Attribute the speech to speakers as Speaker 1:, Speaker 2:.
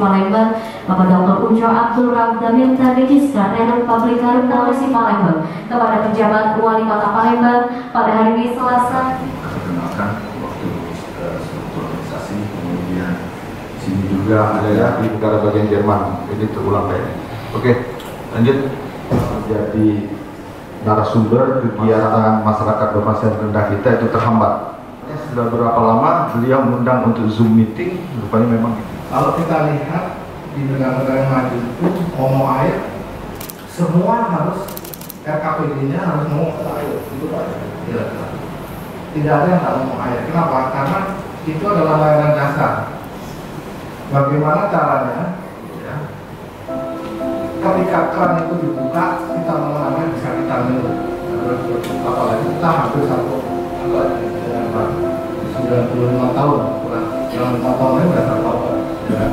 Speaker 1: Palembang, Bapak Dr. Ujo Abdul Ramdhamil Registrar Renal Public Health Polisi Palembang, kepada pejabat Wali Kota Palembang pada hari ini Selasa.
Speaker 2: Perkenalkan waktu struktur organisasi, kemudian sini juga ada ya di negara bagian Jerman, ini terulang kayaknya. Oke, lanjut. Jadi narasumber kegiatan masyarakat berpenghasilan rendah kita itu terhambat. Sudah berapa lama beliau mengundang untuk Zoom meeting, rupanya memang gitu.
Speaker 3: Kalau kita lihat di negara-negara yang maju itu ngomong air, semua harus RKPD-nya harus ngomong air, itu Pak. Ya. Tidak ada yang nggak ngomong air. Kenapa? Karena itu adalah layanan dasar. Bagaimana caranya? Ya, ketika keran itu dibuka, kita mengalami bisa kita minum. Apalagi kita hampir satu 95 tahun, yang 5 tahun ini sudah terpaut. Ya.